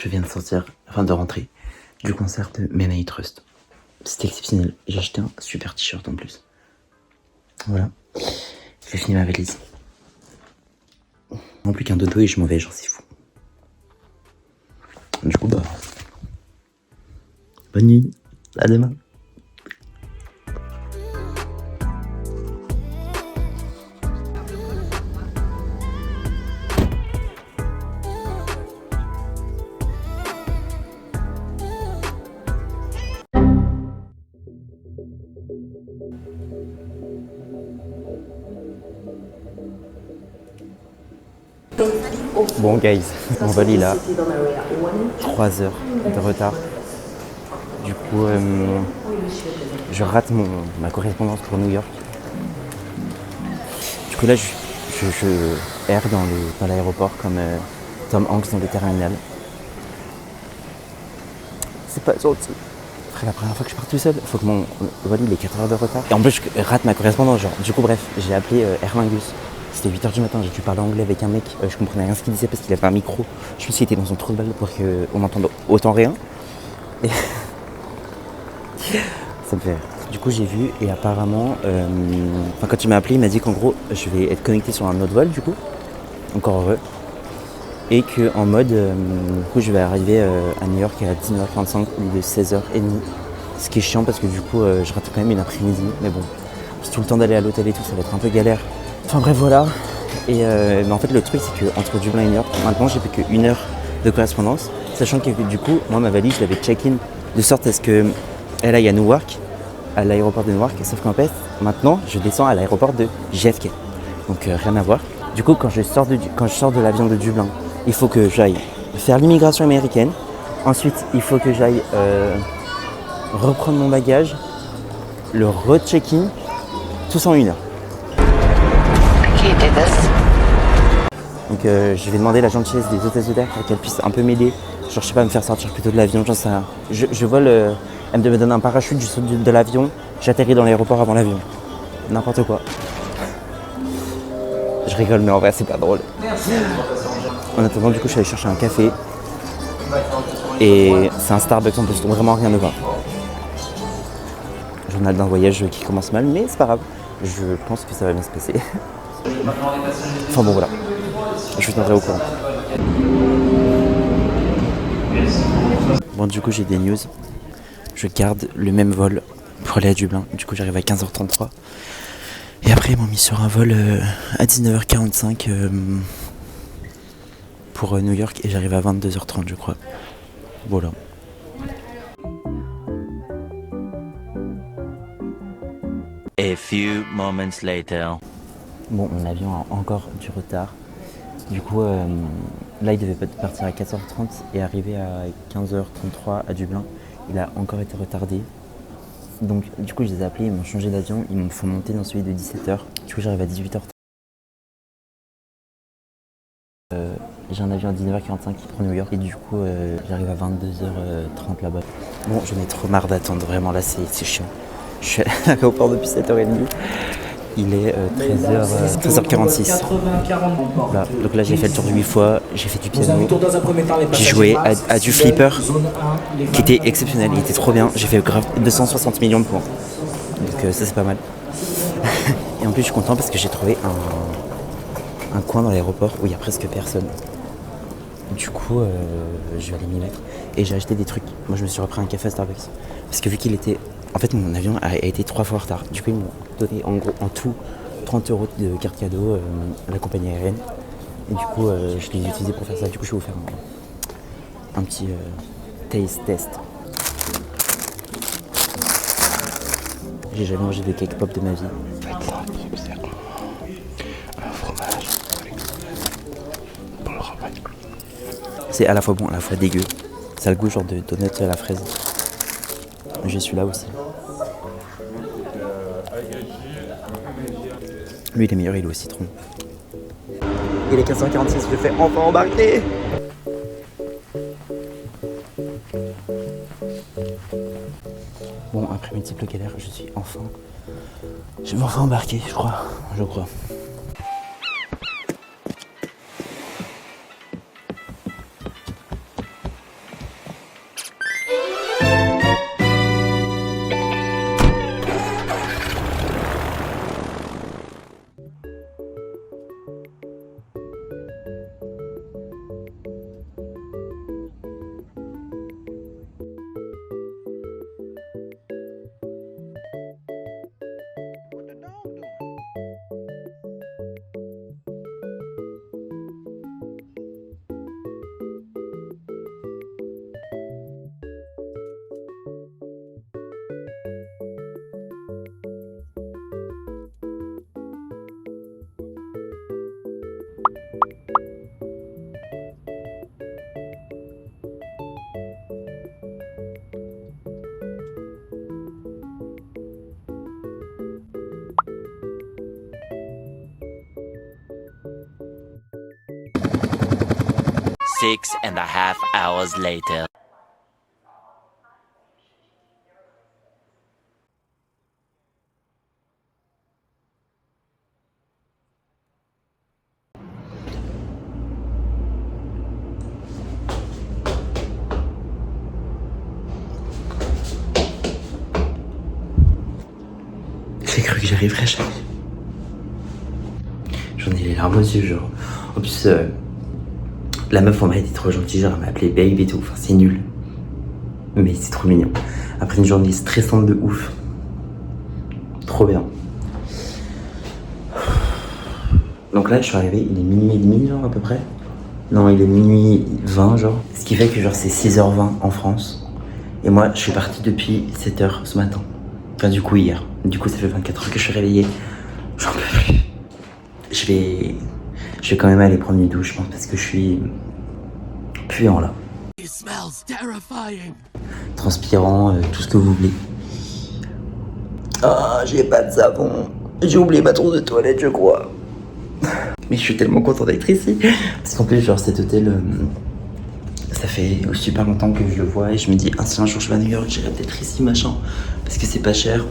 je viens de sortir, enfin de rentrer, du concert de Men I Trust. C'était exceptionnel. J'ai acheté un super t-shirt en plus. Voilà. J'ai fini ma valise. Non plus qu'un dodo et je m'en vais, genre c'est fou. Du coup, bah. Bonne nuit. À demain. Bon guys, mon vol il a 3 heures de retard. Du coup, je rate ma correspondance pour New York. Du coup là, je erre dans l'aéroport comme Tom Hanks dans le terminal. C'est pas gentil. C'est la première fois que je pars tout seul. Faut que mon vol il ait 4 heures de retard. Et en plus, je rate ma correspondance. Genre. Du coup, bref, j'ai appelé Aer Lingus. C'était 8h du matin, j'ai dû parler anglais avec un mec, je comprenais rien ce qu'il disait parce qu'il avait un micro. Je me suis dit qu'il était dans un trou de balle pour qu'on entende autant rien. Et ça me fait rire. Du coup j'ai vu et apparemment, quand il m'a appelé, il m'a dit qu'en gros je vais être connecté sur un autre vol du coup, encore heureux. Et qu'en mode, du coup je vais arriver à New York à 19h35 au lieu de 16h30. Ce qui est chiant parce que du coup je rate quand même une après-midi, mais bon, j'ai tout le temps d'aller à l'hôtel et tout, ça va être un peu galère. Enfin bref voilà, et mais en fait le truc c'est qu'entre Dublin et New York, maintenant j'ai plus qu'1 heure de correspondance, sachant que du coup, moi ma valise je l'avais check-in de sorte à ce qu'elle aille à Newark, à l'aéroport de Newark, sauf qu'en fait maintenant je descends à l'aéroport de JFK, donc rien à voir. Du coup quand je sors de l'avion de Dublin, il faut que j'aille faire l'immigration américaine, ensuite il faut que j'aille reprendre mon bagage, le re-check-in, tout ça en 1 heure. Donc je vais demander la gentillesse des hôtesses de l'air pour qu'elle puisse un peu m'aider. Genre je sais pas, me faire sortir plutôt de l'avion, j'en sais rien. Je vole, elle me donne un parachute, je saute de l'avion, j'atterris dans l'aéroport avant l'avion. N'importe quoi. Je rigole mais en vrai c'est pas drôle. En attendant du coup je suis allé chercher un café. Et c'est un Starbucks en plus, donc vraiment rien de voir. Journal d'un voyage qui commence mal, mais c'est pas grave. Je pense que ça va bien se passer. Enfin bon voilà, je vous tiendrai au courant. Bon du coup j'ai des news. Je garde le même vol pour aller à Dublin. Du coup j'arrive à 15h33. Et après ils m'ont mis sur un vol à 19h45 pour New York et j'arrive à 22h30 je crois. Voilà. A few moments later. Bon, mon avion a encore du retard. Du coup, là, il devait partir à 14h30 et arriver à 15h33 à Dublin. Il a encore été retardé. Donc, du coup, je les ai appelés, ils m'ont changé d'avion. Ils me font monter dans celui de 17h. Du coup, j'arrive à 18h30. J'ai un avion à 19h45 qui prend New York. Et du coup, j'arrive à 22h30 là-bas. Bon, j'en ai trop marre d'attendre. Vraiment, là, c'est chiant. Je suis à l'aéroport depuis 7h30. Il est 13h46. Voilà. Donc là j'ai fait le tour 8 fois, j'ai fait du piano, j'ai joué à du flipper qui était exceptionnel, il était trop bien, j'ai fait grave 260 millions de points. Donc ça c'est pas mal. Et en plus je suis content parce que j'ai trouvé un coin dans l'aéroport où il y a presque personne. Du coup je vais aller m'y mettre et j'ai acheté des trucs. Moi je me suis repris un café à Starbucks parce que vu qu'il était... En fait, mon avion a été 3 fois en retard. Du coup, ils m'ont donné en gros en tout 30 € de carte cadeau à la compagnie aérienne. Et du coup, je l'ai utilisé pour faire ça. Du coup, je vais vous faire un petit taste test. J'ai jamais mangé de cake pop de ma vie. Un fromage pour le repas. C'est à la fois bon, à la fois dégueu. Ça a le goût genre de donut à la fraise. J'ai celui-là aussi. Lui il est meilleur, il est au citron. Il est 15h46, je fais enfin embarquer. Bon, après multiples galères, je vais enfin embarquer, je crois. 6.5 hours later. J'ai cru que j'arriverais jamais. J'en ai les larmes aux yeux, genre. En plus, la meuf, on m'a été trop gentille, genre, elle m'a appelé babe et tout. Enfin, c'est nul. Mais c'est trop mignon. Après une journée stressante de ouf. Trop bien. Donc là, je suis arrivé, il est minuit et demi, genre, à peu près. Non, il est minuit 20, genre. Ce qui fait que, genre, c'est 6h20 en France. Et moi, je suis parti depuis 7h ce matin. Enfin, du coup, hier. Du coup, ça fait 24 heures que je suis réveillé. J'en peux plus. Je vais quand même aller prendre une douche, je pense, parce que je suis puant là. It smells terrifying. Transpirant, tout ce que vous voulez. Ah, j'ai pas de savon. J'ai oublié ma trousse de toilette, je crois. Mais je suis tellement content d'être ici. Parce qu'en plus, genre, cet hôtel, ça fait super longtemps que je le vois et je me dis, ah, si un jour je vais à New York, j'irai peut-être ici, machin. Parce que c'est pas cher.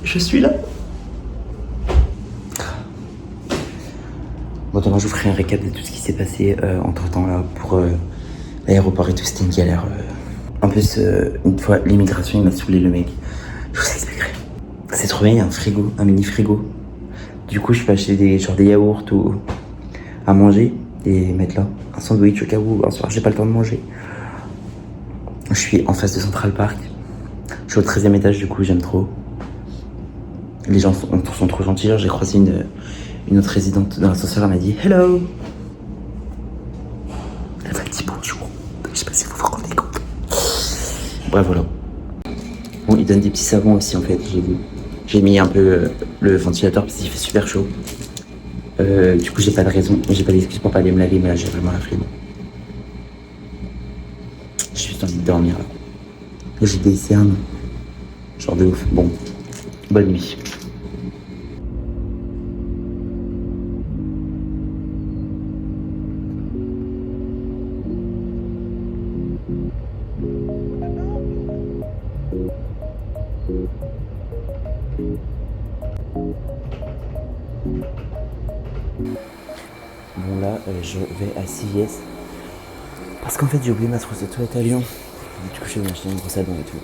Je suis là. Bon, demain, je vous ferai un récap de tout ce qui s'est passé entre temps là pour l'aéroport et tout. C'était une galère. En plus, une fois, l'immigration, il m'a saoulé le mec. Je vous expliquerai. C'est trop bien, il y a un frigo, un mini frigo. Du coup, je peux acheter des yaourts ou à manger et mettre là un sandwich au cas où un soir j'ai pas le temps de manger. Je suis en face de Central Park. Je suis au 13e étage, du coup, j'aime trop. Les gens sont trop gentils. J'ai croisé une autre résidente dans l'ascenseur, elle m'a dit hello. Elle m'a dit bonjour. Je sais pas si vous vous rendez compte. Bref, voilà. Bon, ils donnent des petits savons aussi en fait, j'ai vu. J'ai mis un peu le ventilateur parce qu'il fait super chaud. Du coup, j'ai pas de raison, j'ai pas d'excuse pour pas aller me laver, mais là j'ai vraiment la flemme. J'ai juste envie de dormir là. J'ai des cernes. Genre de ouf. Bon, bonne nuit. Bon là, je vais à CVS. Parce qu'en fait, j'ai oublié ma trousse de toilette à Lyon. Du coup, je vais m'acheter une brosse à dents et tout.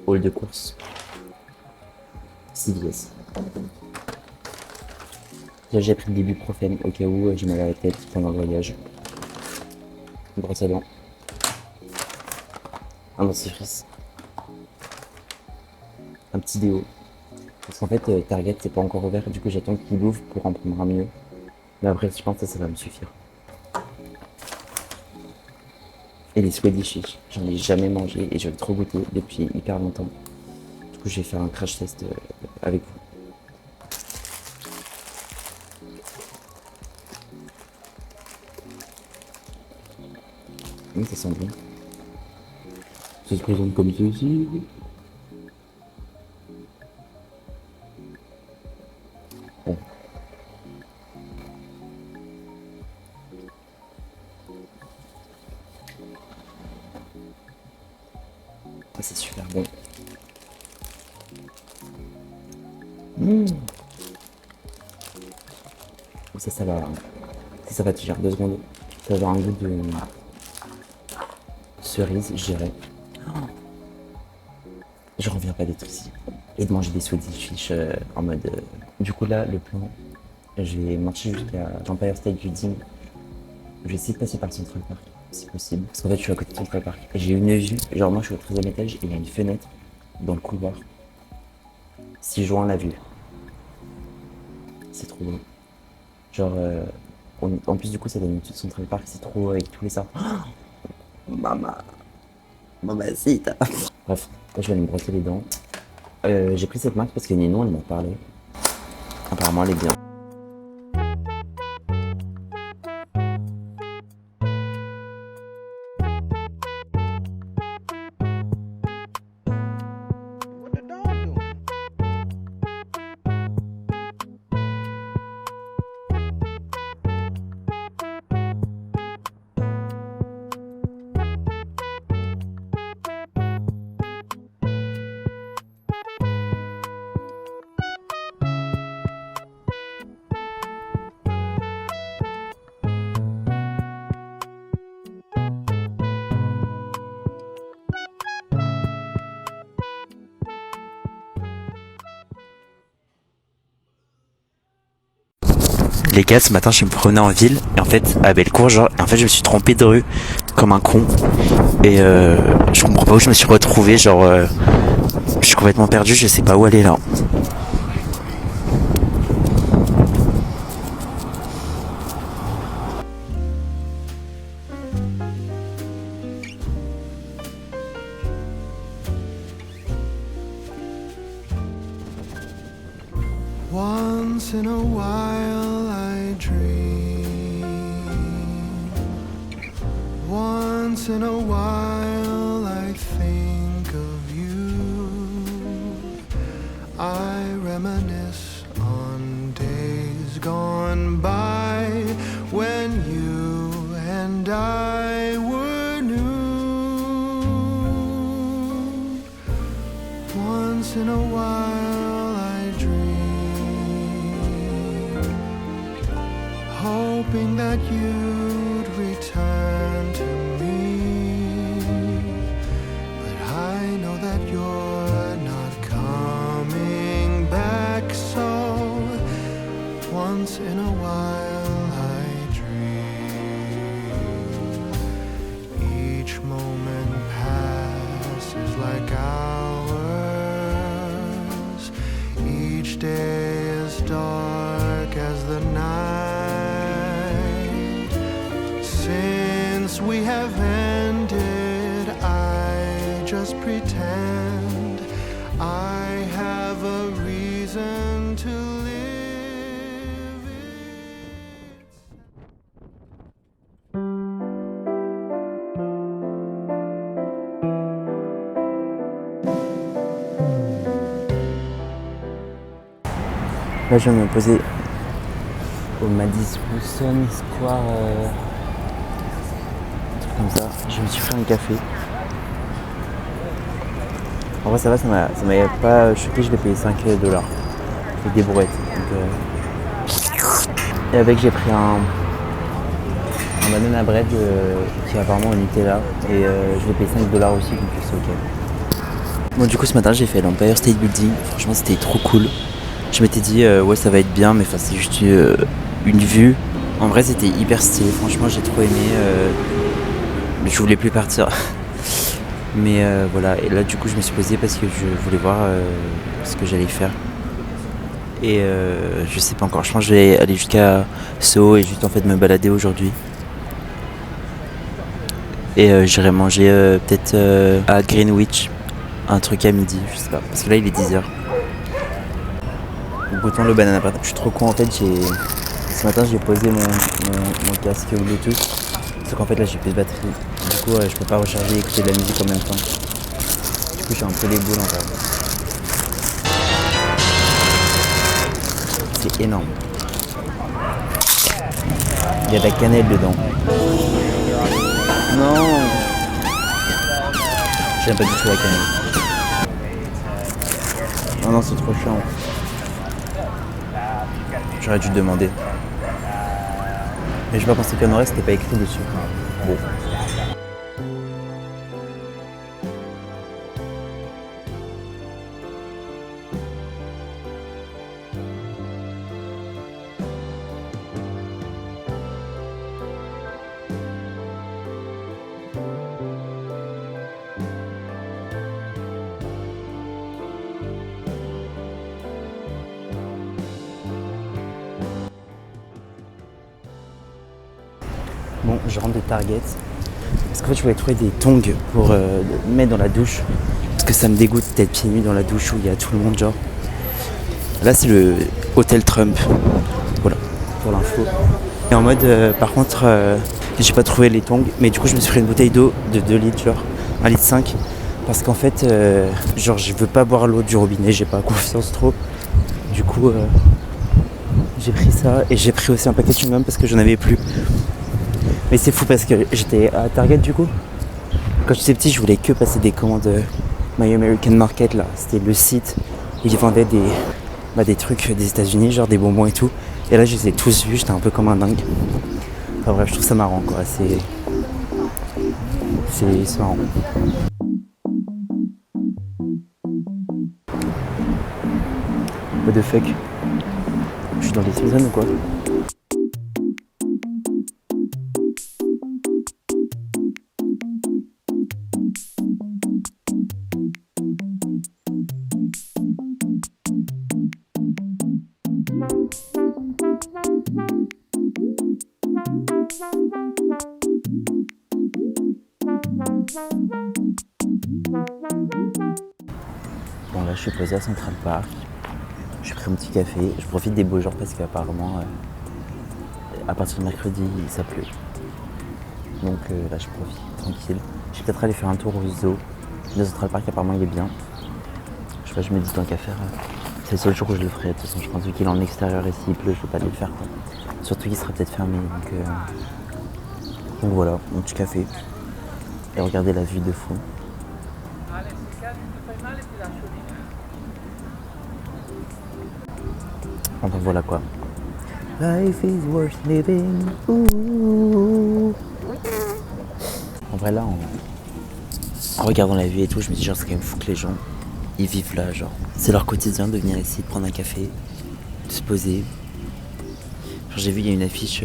Hall de course. CVS. Là, j'ai pris le d'ibuprofène au cas où j'ai mal à la tête pendant le voyage. Une brosse à dents. Un dentifrice. Un petit déo. Parce qu'en fait, Target, c'est pas encore ouvert. Du coup, j'attends qu'il ouvre pour en prendre un mieux. Mais après, je pense que ça va me suffire. Et les Swedish Fish, j'en ai jamais mangé et je vais trop goûter depuis hyper longtemps. Du coup, je vais faire un crash test avec vous. Ça sent bon. Ça se présente comme ceci. Bon. Ah, c'est super bon. Ça va. Ça va te faire 2 secondes. Ça va avoir un goût de cerise, je dirais. Je reviens pas d'être ici. Et de manger des Swedish Fish en mode. Du coup, là, le plan, je vais marcher jusqu'à Empire State Building. Je vais essayer de passer par Central Park, si possible. Parce qu'en fait, je suis à côté de Central Park. Et j'ai une vue. Genre, moi, je suis au 13e étage et il y a une fenêtre dans le couloir 6 juin, la vue. C'est trop beau. Genre, en plus, du coup, ça donne toute Central Park, c'est trop avec tous les sorts. Maman, mamacita. Bref, là, je vais aller me brosser les dents. J'ai pris cette marque parce que Nino, elle m'en parlait. Apparemment, elle est bien. Les gars, ce matin, je me promenais en ville, et en fait, à Bellecour, genre, en fait, je me suis trompé de rue, comme un con. Et je comprends pas où je me suis retrouvé, genre, je suis complètement perdu, je sais pas où aller là. Once in a while I dream. Once in a while I think of you. I reminisce on days gone by when you and I were new. Once in a while I dream, hoping that you'd return to me, but I know that you're not coming back, so once in a while I dream. Each moment passes like hours, each day is dark as the night. Since we have ended, I just pretend I have a reason to live. Là, je vais me poser au Madison Square, un truc comme ça. Je me suis pris un café. En vrai, ça va, ça m'avait pas choqué, je l'ai payé 5 $. Avec des brouettes. Donc, Et avec, j'ai pris un banana bread qui est apparemment au Nutella. Et je l'ai payé 5 $ aussi, donc c'est ok. Bon, du coup, ce matin, j'ai fait l'Empire State Building. Franchement, c'était trop cool. Je m'étais dit, ouais, ça va être bien, mais c'est juste une vue. En vrai, c'était hyper stylé. Franchement, j'ai trop aimé. Mais je voulais plus partir. Mais voilà. Et là, du coup, je me suis posé parce que je voulais voir ce que j'allais faire. Et je sais pas encore. Je pense que je vais aller jusqu'à Soho et juste en fait me balader aujourd'hui. Et j'irai manger peut-être à Greenwich un truc à midi, je sais pas. Parce que là, il est 10h. Goûtons le banana bread. Je suis trop con en fait, ce matin j'ai posé mon casque Bluetooth. Sauf qu'en fait là j'ai plus de batterie. Du coup je peux pas recharger et écouter de la musique en même temps. Du coup j'ai un peu les boules encore. C'est énorme. Il y a de la cannelle dedans. Non. J'aime pas du tout la cannelle. Non c'est trop chiant. J'aurais dû te demander. Mais j'ai pas pensé qu'il y en aurait, c'était pas écrit dessus. Bon. bon, je rentre de Target. Parce qu'en fait, je voulais trouver des tongs pour mettre dans la douche. Parce que ça me dégoûte d'être pieds nus dans la douche où il y a tout le monde, genre. Là, c'est le Hôtel Trump. Voilà, pour l'info. Et en mode, par contre, j'ai pas trouvé les tongs. Mais du coup, je me suis pris une bouteille d'eau de 2 litres, genre 1,5 litre. Parce qu'en fait, genre, je veux pas boire l'eau du robinet, j'ai pas confiance trop. Du coup, j'ai pris ça. Et j'ai pris aussi un paquet de chewing-gum parce que j'en avais plus. Mais c'est fou parce que j'étais à Target du coup. Quand j'étais petit, je voulais que passer des commandes My American Market là. C'était le site où ils vendaient des trucs des États-Unis, genre des bonbons et tout. Et là, je les ai tous vus, j'étais un peu comme un dingue. Enfin bref, je trouve ça marrant quoi. C'est marrant. What the fuck? Je suis dans les saisons ou quoi? Bon là je suis posé à Central Park, j'ai pris un petit café, je profite des beaux jours parce qu'apparemment à partir de mercredi ça pleut. Donc là je profite tranquille. Je vais peut-être aller faire un tour au zoo. Le Central Park apparemment il est bien. Je sais pas, je me dis tant qu'à faire. C'est le seul jour où je le ferai. De toute façon je pense vu qu'il est en extérieur et s'il pleut je peux pas aller le faire quoi. Surtout qu'il sera peut-être fermé donc voilà, mon petit café. Et regardez la vue de fond. Enfin voilà quoi. Life is worth living. Ooh. En vrai là, en regardant la vue et tout, je me dis genre c'est quand même fou que les gens ils vivent là, genre c'est leur quotidien de venir ici, de prendre un café, de se poser. Genre, j'ai vu il y a une affiche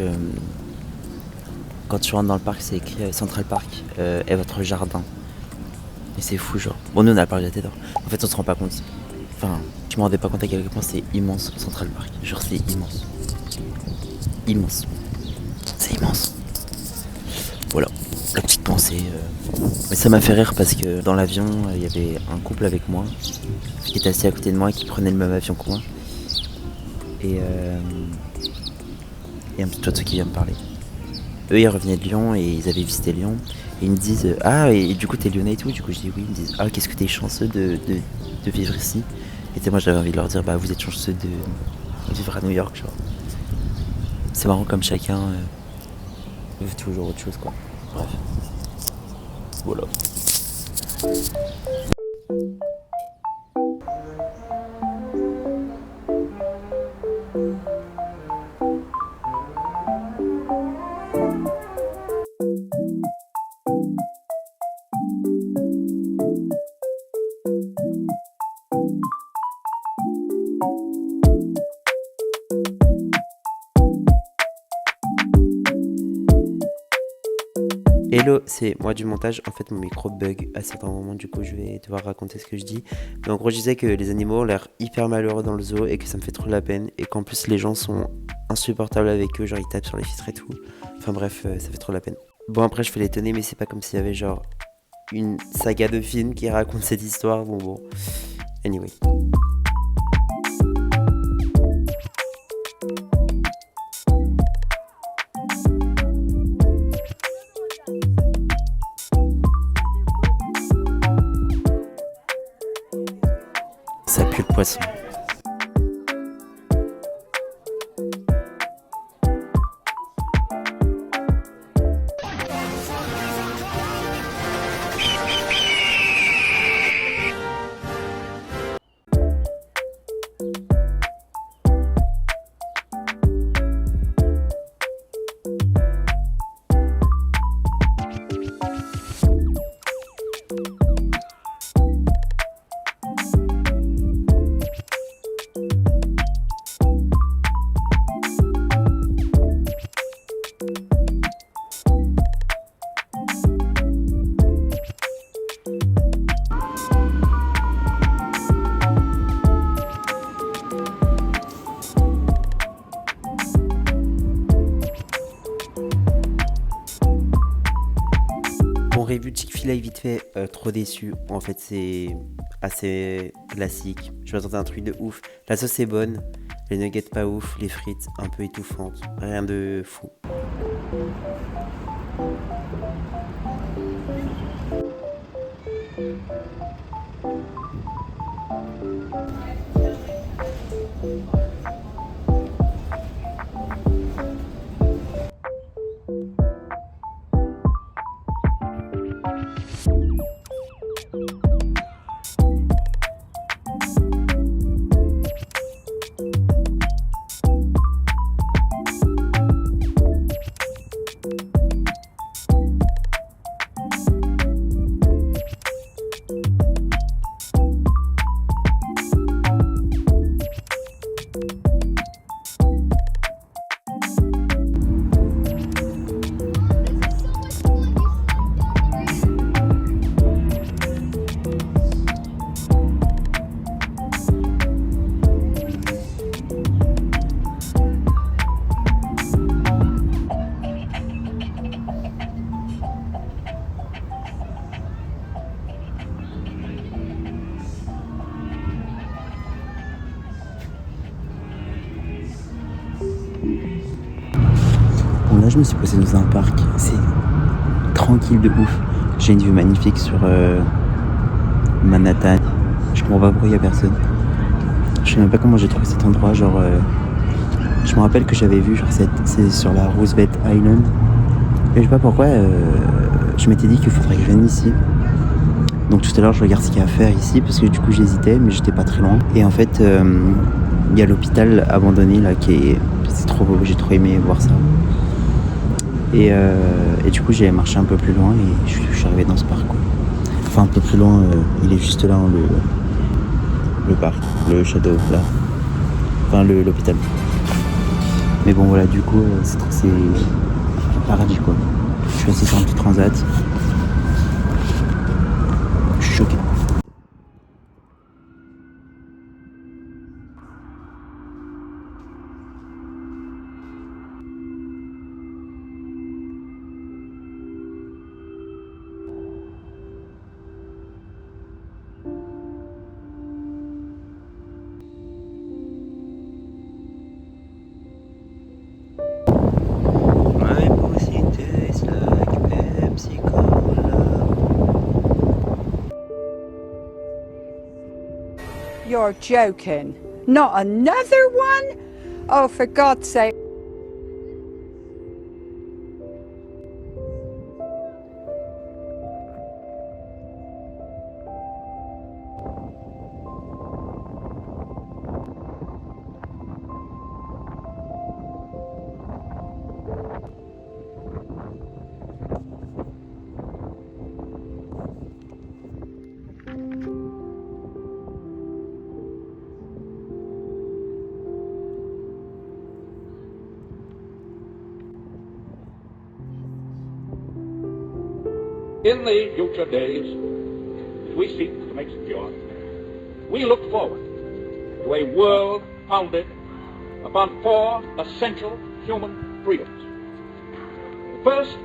quand tu rentres dans le parc, c'est écrit Central Park est votre jardin. Et c'est fou genre. Bon nous on a parlé de la tête d'or. En fait on se rend pas compte. Enfin, je me rendais pas compte à quel point c'est immense Central Park. Genre c'est immense. Immense. C'est immense. Voilà, la petite pensée. Mais ça m'a fait rire parce que dans l'avion, il y avait un couple avec moi qui était assis à côté de moi et qui prenait le même avion que moi. Et un petit oiseau qui vient me parler. Eux ils revenaient de Lyon et ils avaient visité Lyon. Et ils me disent ah et du coup t'es lyonnais et tout. Du coup je dis oui. Ils me disent ah qu'est-ce que t'es chanceux de vivre ici. Et moi j'avais envie de leur dire bah vous êtes chanceux de vivre à New York genre. C'est marrant comme chacun veut toujours autre chose quoi. Bref. Voilà. Hello, c'est moi du montage. En fait, mon micro bug à certains moments, du coup, je vais devoir raconter ce que je dis. Mais en gros, je disais que les animaux ont l'air hyper malheureux dans le zoo et que ça me fait trop de la peine. Et qu'en plus, les gens sont insupportables avec eux, genre ils tapent sur les vitres et tout. Enfin bref, ça fait trop de la peine. Bon, après, je fais l'étonner, mais c'est pas comme s'il y avait genre une saga de films qui raconte cette histoire. Bon. Anyway. Ça pue le poisson. vu Chick-fil-A vite fait, trop déçu. En fait, c'est assez classique. Je m'attendais à un truc de ouf. La sauce est bonne, les nuggets pas ouf, les frites un peu étouffantes. Rien de fou. Bon là je me suis posé dans un parc, c'est tranquille de ouf. J'ai une vue magnifique sur Manhattan. Je comprends pas pourquoi il y a personne. Je sais même pas comment j'ai trouvé cet endroit, genre je me rappelle que j'avais vu genre c'est sur la Roosevelt Island. Et je sais pas pourquoi je m'étais dit qu'il faudrait que je vienne ici. Donc tout à l'heure je regarde ce qu'il y a à faire ici parce que du coup j'hésitais mais j'étais pas très loin. Et en fait il y a l'hôpital abandonné là c'est trop beau, j'ai trop aimé voir ça. Et du coup j'ai marché un peu plus loin et je suis arrivé dans ce parc quoi. Enfin un peu plus loin, il est juste là le parc, le Shadow là. Enfin l'hôpital. Mais bon voilà du coup c'est un paradis quoi. Je suis assis sur un petit transat. Je suis choqué. You're joking. Not another one? Oh, for God's sake. In the future days, as we seek to make secure, we look forward to a world founded upon four essential human freedoms. The first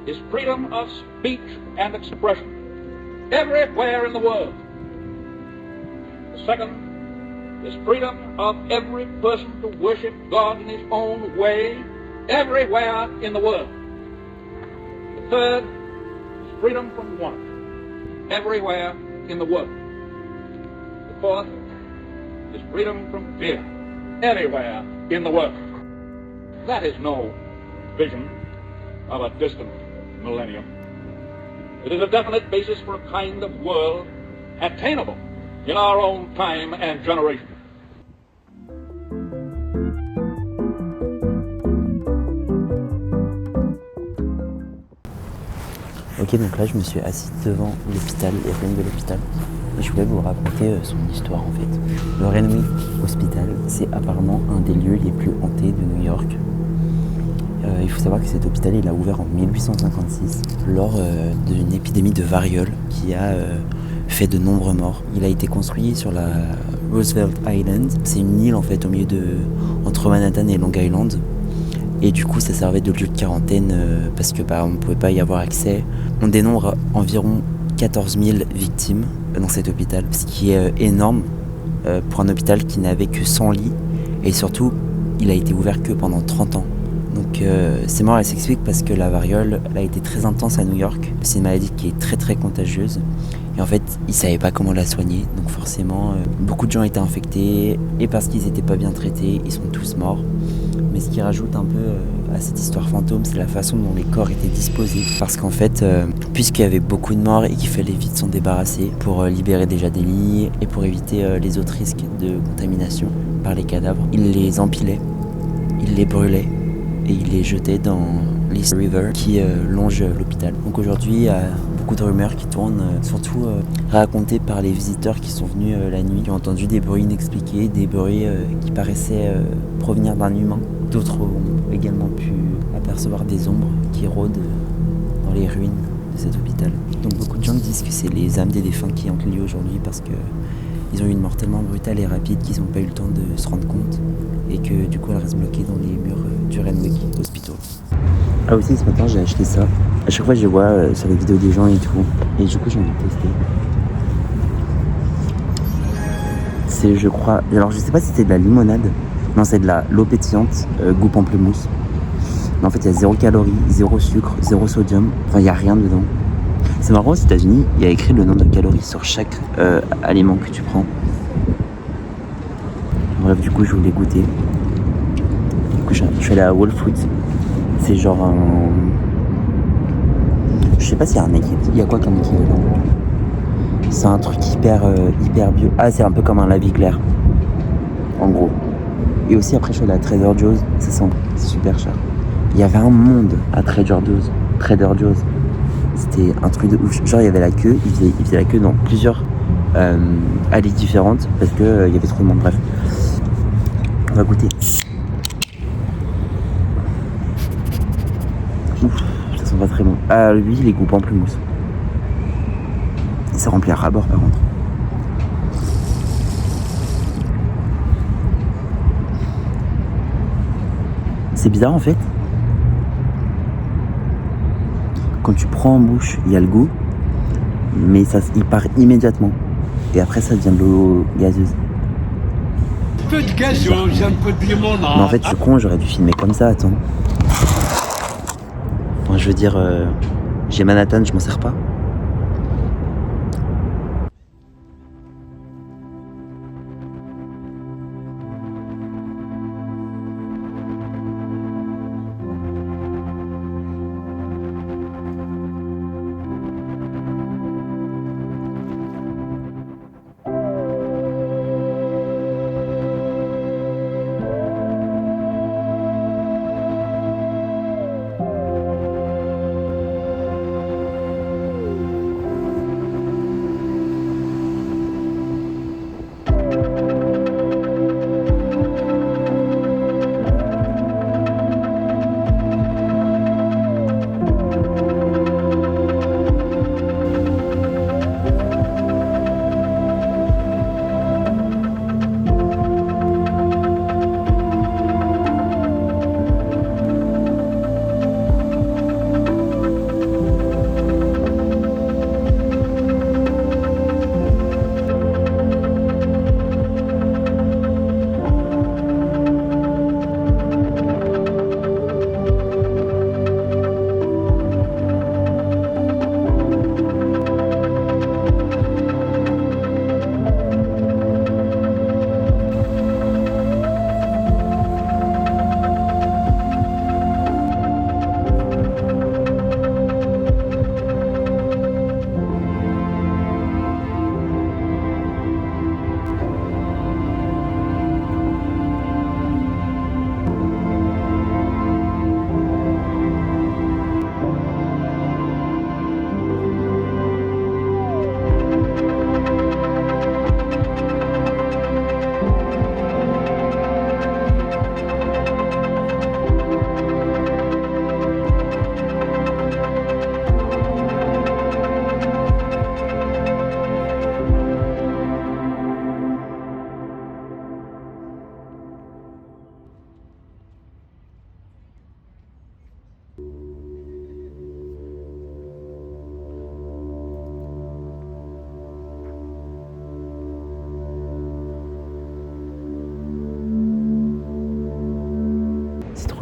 is freedom of speech and expression everywhere in the world. The second is freedom of every person to worship God in his own way everywhere in the world. The third is freedom from want everywhere in the world. The fourth is freedom from fear everywhere in the world. That is no vision of a distant millennium. It is a definite basis for a kind of world attainable in our own time and generation. Ok, donc là je me suis assis devant l'hôpital, les ruines de l'hôpital, et je voulais vous raconter son histoire en fait. Le Renwick Hospital, c'est apparemment un des lieux les plus hantés de New York. Il faut savoir que cet hôpital il a ouvert en 1856 lors d'une épidémie de variole qui a fait de nombreux morts. Il a été construit sur la Roosevelt Island, c'est une île en fait au milieu entre Manhattan et Long Island. Et du coup, ça servait de lieu de quarantaine parce que on ne pouvait pas y avoir accès. On dénombre environ 14 000 victimes dans cet hôpital, ce qui est énorme pour un hôpital qui n'avait que 100 lits. Et surtout, il a été ouvert que pendant 30 ans. Donc ces morts, elles s'expliquent parce que la variole elle a été très intense à New York. C'est une maladie qui est très très contagieuse. Et en fait, ils ne savaient pas comment la soigner. Donc forcément, beaucoup de gens étaient infectés. Et parce qu'ils n'étaient pas bien traités, ils sont tous morts. Mais ce qui rajoute un peu à cette histoire fantôme, c'est la façon dont les corps étaient disposés. Parce qu'en fait, puisqu'il y avait beaucoup de morts et qu'il fallait vite s'en débarrasser pour libérer déjà des lits et pour éviter les autres risques de contamination par les cadavres, ils les empilaient, ils les brûlaient et ils les jetaient dans l'East River qui longe l'hôpital. Donc aujourd'hui, il y a beaucoup de rumeurs qui tournent, surtout racontées par les visiteurs qui sont venus la nuit, qui ont entendu des bruits inexpliqués, des bruits qui paraissaient provenir d'un humain. D'autres ont également pu apercevoir des ombres qui rôdent dans les ruines de cet hôpital. Donc beaucoup de gens disent que c'est les âmes des défunts qui hantent le lieu aujourd'hui parce que ils ont eu une mort tellement brutale et rapide qu'ils n'ont pas eu le temps de se rendre compte et que du coup elles restent bloquées dans les murs du Renwick Hospital. Ah aussi ce matin j'ai acheté ça. À chaque fois je vois sur les vidéos des gens et tout. Et du coup j'ai envie de tester. C'est je crois. Alors je sais pas si c'était de la limonade. Non c'est de l'eau pétillante, goût pamplemousse. Mais en fait il y a 0 calories, 0 sucre, 0 sodium. Enfin il n'y a rien dedans. C'est marrant, aux États-Unis, il y a écrit le nombre de calories sur chaque aliment que tu prends. Bref, du coup, je voulais goûter. Du coup, je suis allé à Whole Foods. C'est genre un. Je sais pas s'il y a un équivalent. Il y a quoi comme équivalent? C'est un truc hyper bio. Ah, c'est un peu comme un La Vie Claire. En gros. Et aussi, après, je suis allé à Trader Joe's. C'est super cher. Il y avait un monde à Trader Joe's. C'était un truc de ouf. Genre, il y avait la queue. Ils faisaient la queue dans plusieurs allées différentes parce qu'il y avait trop de monde. Bref. On va goûter. Ouf, ça sent pas très bon. Ah, lui, les goûts pamplemousse. Ça remplit à ras-bord par contre. C'est bizarre en fait. Quand tu prends en bouche, il y a le goût, mais il part immédiatement. Et après, ça devient de l'eau gazeuse. Peu de gazeux, un peu de limonade. Mais en fait, je suis con, j'aurais dû filmer comme ça, attends. Enfin, je veux dire, j'ai Manhattan, je m'en sers pas.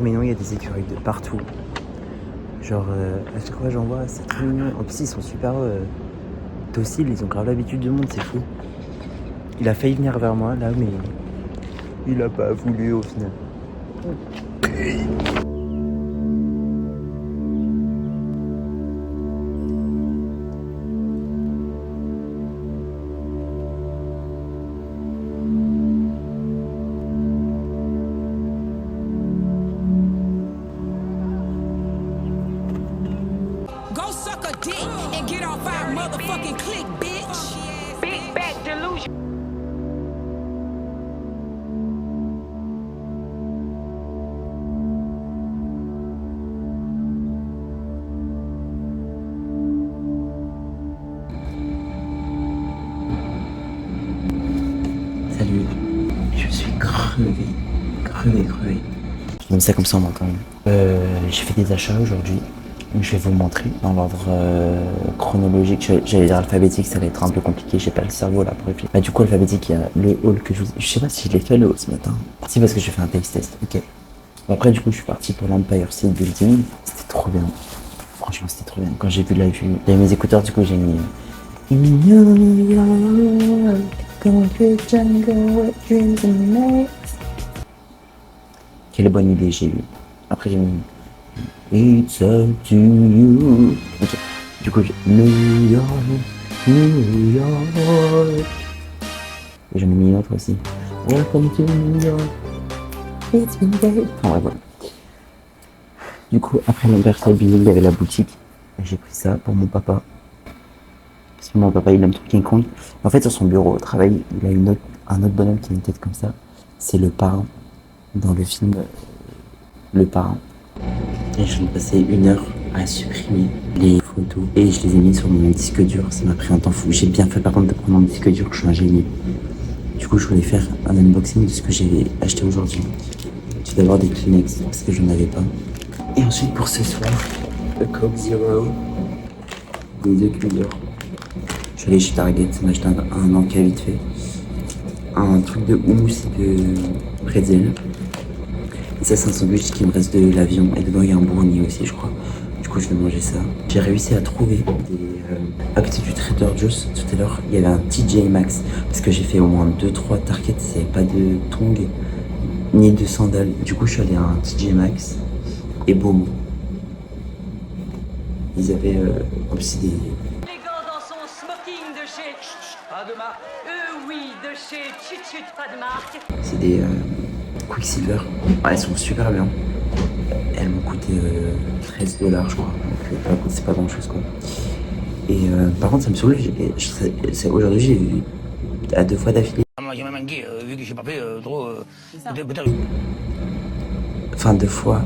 trop mignon, il y a des écureuils de partout. Genre, à chaque fois j'en vois, c'est trop mignon. En plus, ils sont super dociles, ils ont grave l'habitude du monde, c'est fou. Il a failli venir vers moi là, mais il a pas voulu au final. Go suck a dick and get off our motherfucking click, bitch. Big back delusion. Salut, je suis crevé. Je mets ça comme ça en quand même. J'ai fait des achats aujourd'hui. Je vais vous montrer dans l'ordre chronologique. J'allais dire alphabétique, ça va être un peu compliqué. J'ai pas le cerveau là pour réfléchir. Bah, du coup, alphabétique, il y a le haul que je vous. Je sais pas si je l'ai fait le haul ce matin. Si, parce que j'ai fait un taste test. Ok. Bon, après, du coup, je suis parti pour l'Empire State Building. C'était trop bien. Franchement, c'était trop bien. Quand j'ai vu la vue, j'avais mes écouteurs, du coup, j'ai mis. In New York, concrete jungle, dreams and nights. Quelle bonne idée j'ai eue. Après, j'ai mis. It's up to you. Ok. Du coup, j'ai New York, New York. Et j'en ai mis une autre aussi. Welcome to New York. It's been great. Enfin, ouais, voilà. Du coup, après l'Empire State Building, il y avait la boutique. Et j'ai pris ça pour mon papa. Parce que mon papa, il aime trop King Kong. En fait, sur son bureau au travail, il a un autre bonhomme qui a une tête comme ça. C'est le parrain. Dans le film Le Parrain. Et je viens de passer 1 heure à supprimer les photos et je les ai mis sur mon disque dur. Ça m'a pris un temps fou. J'ai bien fait par contre de prendre mon disque dur, je suis un génie. Du coup, je voulais faire un unboxing de ce que j'ai acheté aujourd'hui. Tout d'abord des Kleenex parce que je n'en avais pas. Et ensuite pour ce soir, le Coke Zero, des œufs cuits. Je suis allé chez Target, ça m'a acheté un encas vite fait. Un truc de houmous et de pretzel. Et ça, c'est un sandwich qui me reste de l'avion. Et dedans, il y a un brownie aussi, je crois. Du coup, je vais manger ça. J'ai réussi à trouver à côté du Trader Joe's, tout à l'heure, il y avait un TJ Maxx. Parce que j'ai fait au moins 2-3 Target, il n'y avait pas de tongs, ni de sandales. Du coup, je suis allé à un TJ Maxx. Et boum. Ils avaient aussi des... Élégant dans son smoking de chez... Pas de marque. Oui, de chez Chut, pas de marque. C'est des Quicksilver. Ouais, elles sont super bien. Elles m'ont coûté $13, je crois. Donc c'est pas grand chose quoi. Et par contre, ça me saoule. Aujourd'hui, j'ai vu à 2 fois d'affilée. J'ai même manqué, vu que j'ai pas fait trop. Enfin, 2 fois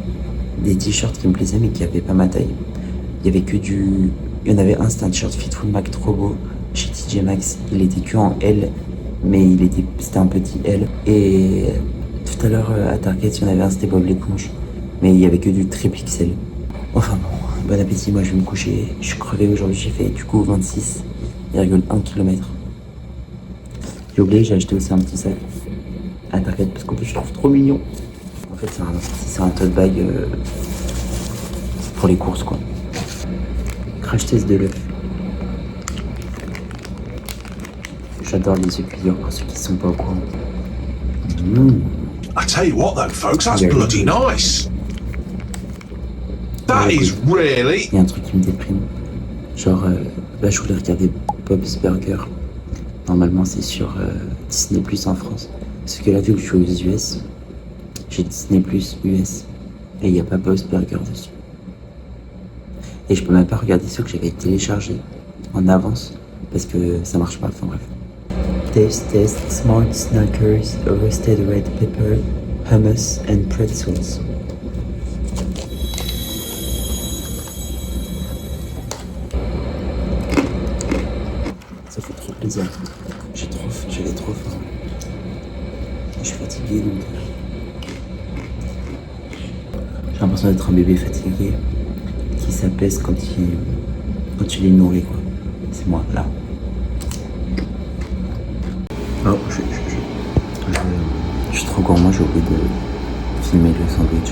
des t-shirts qui me plaisaient mais qui avaient pas ma taille. Il y avait que du. Il y en avait un, c'était un t-shirt Fitful Mac trop beau chez TJ Maxx. Il était que en L, mais c'était un petit L. Et tout à l'heure à Target, il y en avait un, c'était Bob l'éponge. Mais il y avait que du triple XL. Enfin bon appétit, moi je vais me coucher. Je suis crevé aujourd'hui, j'ai fait du coup 26,1 km. J'ai oublié, j'ai acheté aussi un petit sac à Target parce qu'en plus je trouve trop mignon. En fait c'est un tote bag pour les courses quoi. Crash test de l'œuf. J'adore les œufs cuits pour ceux qui sont pas au courant. I tell you what though, folks, that's bloody nice. That is really... Il y a un truc qui me déprime. Genre, là je voulais regarder Bob's Burger. Normalement c'est sur Disney Plus en France. Parce que là vu que je suis aux US, j'ai Disney Plus US. Et il n'y a pas Bob's Burger dessus. Et je peux même pas regarder ceux que j'avais téléchargés en avance. Parce que ça marche pas, enfin bref. Test, Smart Snackers, Roasted Red Pepper, Hummus and Pretzels. Ça fait trop plaisir. J'avais trop faim. Je suis fatigué donc. J'ai l'impression d'être un bébé fatigué qui s'apaise quand il est nourri quoi. C'est moi là. Oh, je suis trop gourmand, j'ai oublié de filmer le sandwich.